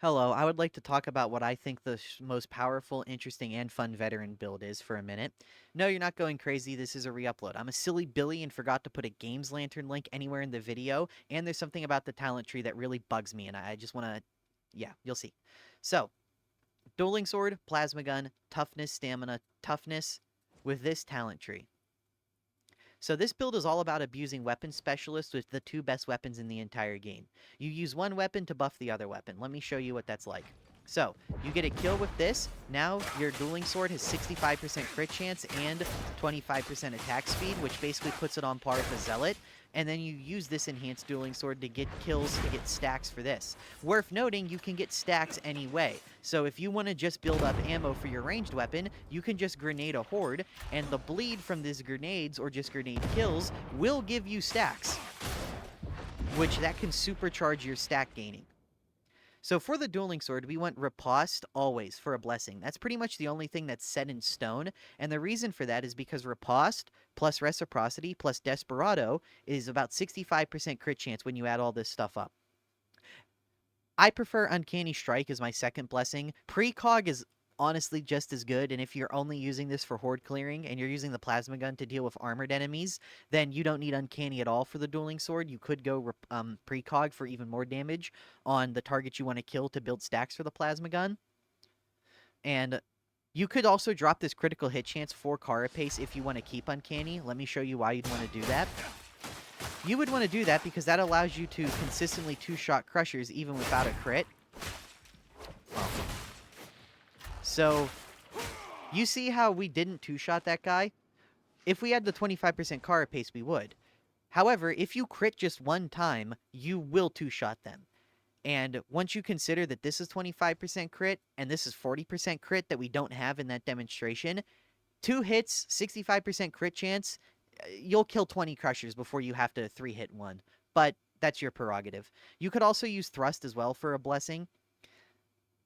Hello, I would like to talk about what I think the most powerful, interesting, and fun veteran build is for a minute. No, you're not going crazy. This is a re-upload. I'm a silly Billy and forgot to put a Games Lantern link anywhere in the video, and there's something about the talent tree that really bugs me, and I just want to... Yeah, you'll see. So, Dueling Sword, Plasma Gun, Toughness, Stamina, Toughness with this talent tree. So this build is all about abusing weapon specialists with the two best weapons in the entire game. You use one weapon to buff the other weapon. Let me show you what that's like. So, you get a kill with this. Now, your dueling sword has 65% crit chance and 25% attack speed, which basically puts it on par with a zealot. And then you use this enhanced dueling sword to get kills, to get stacks for this. Worth noting, you can get stacks anyway. So if you want to just build up ammo for your ranged weapon, you can just grenade a horde, and the bleed from these grenades, or just grenade kills, will give you stacks, which that can supercharge your stack gaining. So for the dueling sword, we went riposte always for a blessing. That's pretty much the only thing that's set in stone, and the reason for that is because riposte plus reciprocity plus desperado is about 65% crit chance when you add all this stuff up. I prefer Uncanny Strike as my second blessing. Precog is honestly just as good, and if you're only using this for horde clearing and you're using the plasma gun to deal with armored enemies, then you don't need Uncanny at all for the dueling sword. You could go precog for even more damage on the target you want to kill to build stacks for the plasma gun. And you could also drop this critical hit chance for Carapace if you want to keep Uncanny. Let me show you why you'd want to do that. You would want to do that because that allows you to consistently two-shot crushers even without a crit. So, you see how we didn't two-shot that guy? If we had the 25% Carapace, we would. However, if you crit just one time, you will two-shot them. And once you consider that this is 25% crit, and this is 40% crit that we don't have in that demonstration, 2 hits, 65% crit chance, you'll kill 20 crushers before you have to 3-hit one. But that's your prerogative. You could also use thrust as well for a blessing.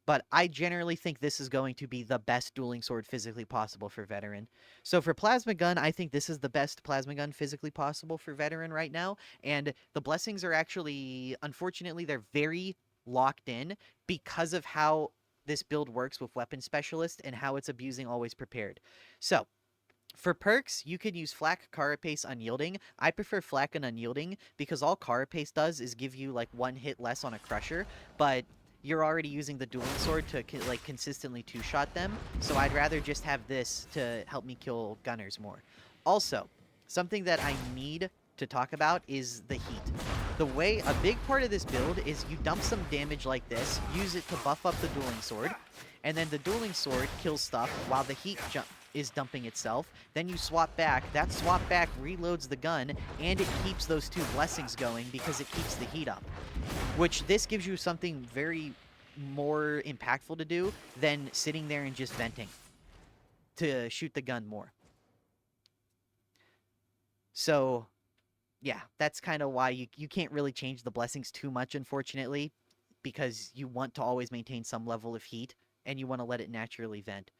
But I generally think this is going to be the best dueling sword physically possible for veteran. So for plasma gun, I think this is the best plasma gun physically possible for veteran right now. And the blessings are actually, unfortunately, they're very locked in because of how this build works with weapon specialist and how it's abusing always prepared. So for perks, you could use Flak, Carapace, Unyielding. I prefer Flak and Unyielding because all Carapace does is give you like 1 hit less on a Crusher, but you're already using the dueling sword to like consistently two-shot them, so I'd rather just have this to help me kill gunners more. Also, something that I need to talk about is the heat. A big part of this build is you dump some damage like this, use it to buff up the dueling sword, and then the dueling sword kills stuff while the heat is dumping itself. Then you swap back. That swap back reloads the gun, and it keeps those 2 blessings going because it keeps the heat up. Which this gives you something very more impactful to do than sitting there and just venting to shoot the gun more. So, yeah, that's kind of why you can't really change the blessings too much, unfortunately, because you want to always maintain some level of heat, and you want to let it naturally vent.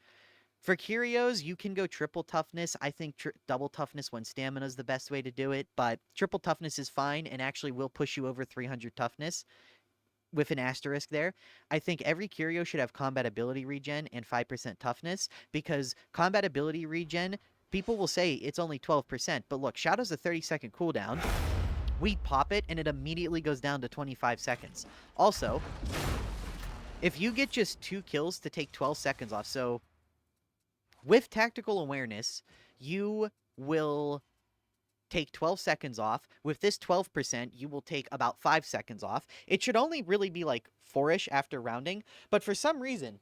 For Curios, you can go triple toughness. I think double toughness when stamina is the best way to do it, but triple toughness is fine and actually will push you over 300 toughness with an asterisk there. I think every Curio should have combat ability regen and 5% toughness because combat ability regen, people will say it's only 12%, but look, Shadow's a 30-second cooldown. We pop it and it immediately goes down to 25 seconds. Also, if you get just 2 kills to take 12 seconds off, so with tactical awareness, you will take 12 seconds off. With this 12%, you will take about 5 seconds off. It should only really be like 4-ish after rounding, but for some reason,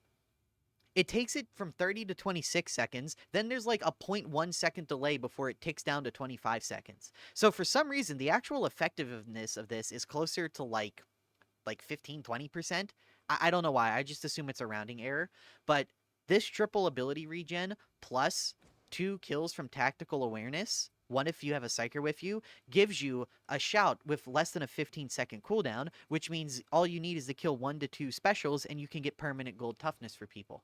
it takes it from 30 to 26 seconds. Then there's like a 0.1 second delay before it ticks down to 25 seconds. So for some reason, the actual effectiveness of this is closer to like 15, 20%. I don't know why. I just assume it's a rounding error. But this triple ability regen plus 2 kills from tactical awareness, 1 if you have a Psyker with you, gives you a shout with less than a 15-second cooldown, which means all you need is to kill 1 to 2 specials and you can get permanent gold toughness for people.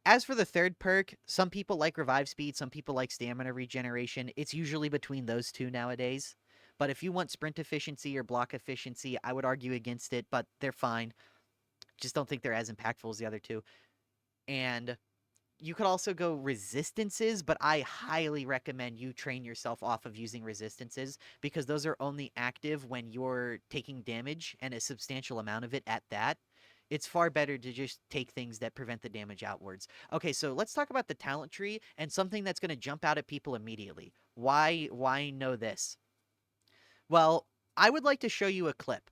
As for the third perk, some people like revive speed, some people like stamina regeneration. It's usually between those 2 nowadays. But if you want sprint efficiency or block efficiency, I would argue against it, but they're fine. just don't think they're as impactful as the other two. And you could also go resistances, but I highly recommend you train yourself off of using resistances because those are only active when you're taking damage and a substantial amount of it at that. It's far better to just take things that prevent the damage outwards. Okay, so let's talk about the talent tree and something that's going to jump out at people immediately. Why know this? Well, I would like to show you a clip.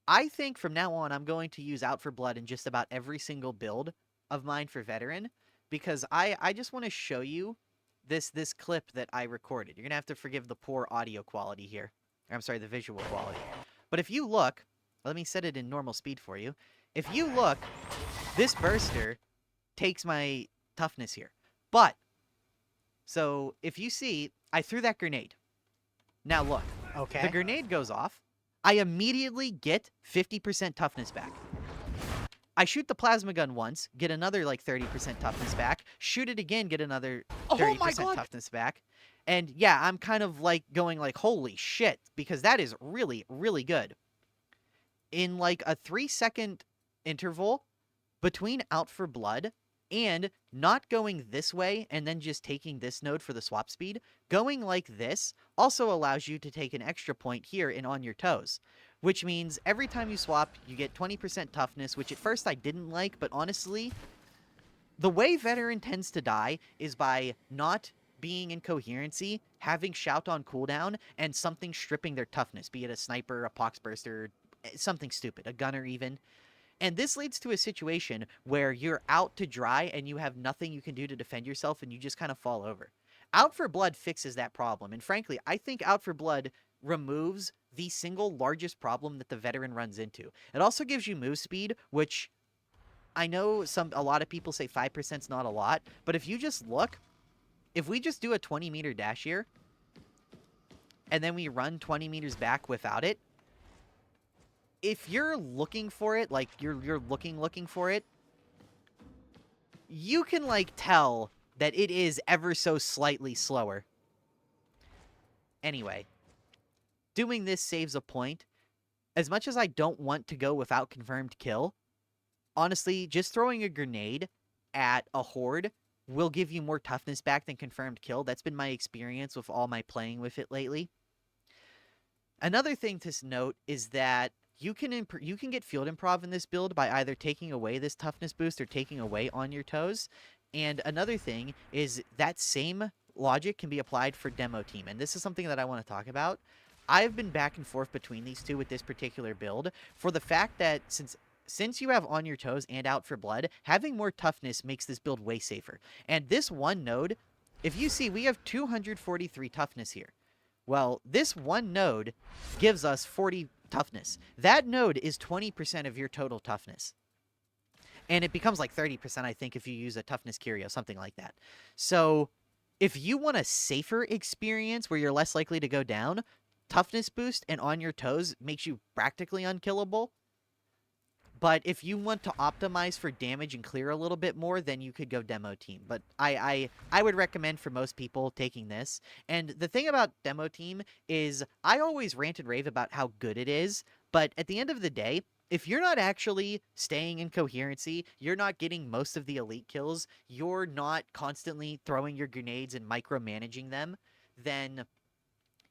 I think from now on, I'm going to use Out for Blood in just about every single build of mine for Veteran because I just want to show you this clip that I recorded. You're going to have to forgive the poor audio quality here. I'm sorry, the visual quality. But if you look, let me set it in normal speed for you. If you look, this burster takes my toughness here. But, so if you see, I threw that grenade. Now look. Okay. The grenade goes off. I immediately get 50% toughness back. I shoot the plasma gun once, get another like 30% toughness back. Shoot it again, get another 30% toughness back. And yeah, I'm kind of like going like, holy shit, because that is really, really good. In like a 3-second interval between Out for Blood and not going this way and then just taking this node for the swap speed, going like this also allows you to take an extra point here in On Your Toes, which means every time you swap, you get 20% toughness, which at first I didn't like, but honestly, the way Veteran tends to die is by not being in coherency, having Shout on cooldown, and something stripping their toughness, be it a sniper, a pox burster, something stupid, a gunner even. And this leads to a situation where you're out to dry and you have nothing you can do to defend yourself and you just kind of fall over. Out for Blood fixes that problem. And frankly, I think Out for Blood removes the single largest problem that the Veteran runs into. It also gives you move speed, which I know a lot of people say 5% is not a lot, but if you just look, if we just do a 20-meter dash here, and then we run 20 meters back without it, if you're looking for it, like you're looking for it, you can like tell that it is ever so slightly slower. Anyway, doing this saves a point. As much as I don't want to go without confirmed kill, honestly, just throwing a grenade at a horde will give you more toughness back than confirmed kill. That's been my experience with all my playing with it lately. Another thing to note is that you can get field improv in this build by either taking away this toughness boost or taking away On Your Toes. And another thing is that same logic can be applied for demo team. And this is something that I want to talk about. I've been back and forth between these two with this particular build for the fact that since you have On Your Toes and Out for Blood, having more toughness makes this build way safer. And this one node, if you see, we have 243 toughness here. Well, this one node gives us 40 toughness. That node is 20% of your total toughness. And it becomes like 30%, I think, if you use a toughness Curio, something like that. So, if you want a safer experience where you're less likely to go down, toughness boost and On Your Toes makes you practically unkillable. But if you want to optimize for damage and clear a little bit more, then you could go demo team. But I would recommend for most people taking this. And the thing about demo team is I always rant and rave about how good it is. But at the end of the day, if you're not actually staying in coherency, you're not getting most of the elite kills, you're not constantly throwing your grenades and micromanaging them, then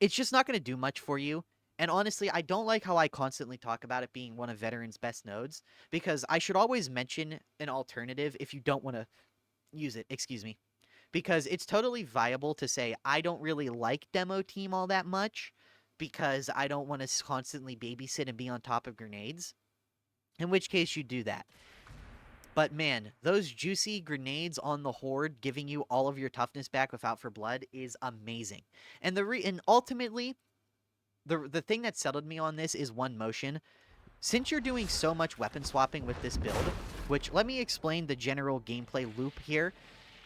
it's just not going to do much for you. And honestly, I don't like how I constantly talk about it being one of Veteran's best nodes, because I should always mention an alternative if you don't want to use it, excuse me. Because it's totally viable to say, I don't really like demo team all that much, because I don't want to constantly babysit and be on top of grenades. In which case you do that. But man, those juicy grenades on the horde giving you all of your toughness back with Out for Blood is amazing. And ultimately, the thing that settled me on this is one motion. Since you're doing so much weapon swapping with this build, which let me explain the general gameplay loop here,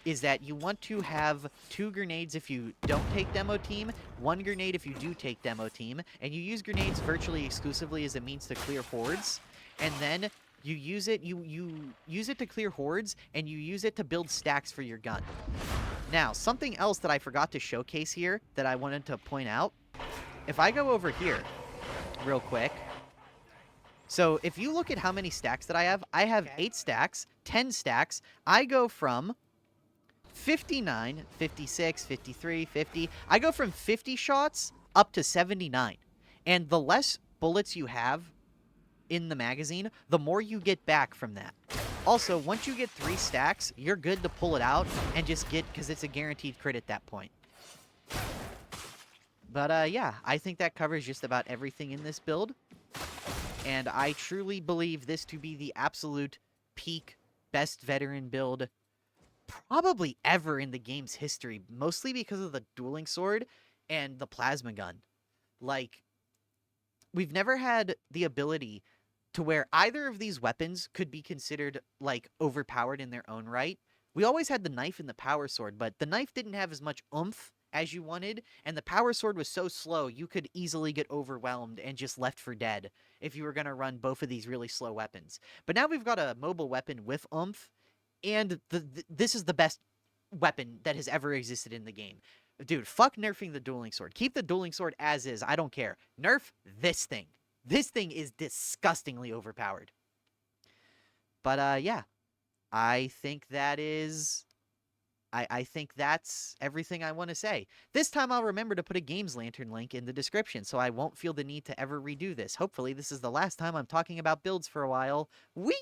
is that you want to have 2 grenades if you don't take demo team, 1 grenade if you do take demo team, and you use grenades virtually exclusively as a means to clear hordes, and then you use it to clear hordes, and you use it to build stacks for your gun. Now, something else that I forgot to showcase here that I wanted to point out, if I go over here real quick, So if you look at how many stacks that I have 8 stacks, 10 stacks. I go from 59, 56, 53, 50. I go from 50 shots up to 79. And the less bullets you have in the magazine, the more you get back from that. Also, once you get 3 stacks, you're good to pull it out and just get, because it's a guaranteed crit at that point. But yeah, I think that covers just about everything in this build. And I truly believe this to be the absolute peak best veteran build probably ever in the game's history, mostly because of the dueling sword and the plasma gun. Like, we've never had the ability to where either of these weapons could be considered, like, overpowered in their own right. We always had the knife and the power sword, but the knife didn't have as much oomph as you wanted, and the power sword was so slow you could easily get overwhelmed and just left for dead if you were going to run both of these really slow weapons. But now we've got a mobile weapon with oomph, and this is the best weapon that has ever existed in the game. Dude, fuck nerfing the dueling sword. Keep the dueling sword as is. I don't care. Nerf this thing. This thing is disgustingly overpowered. But yeah, I think that is. I think that's everything I want to say. This time I'll remember to put a Games Lantern link in the description so I won't feel the need to ever redo this. Hopefully this is the last time I'm talking about builds for a while. Whee!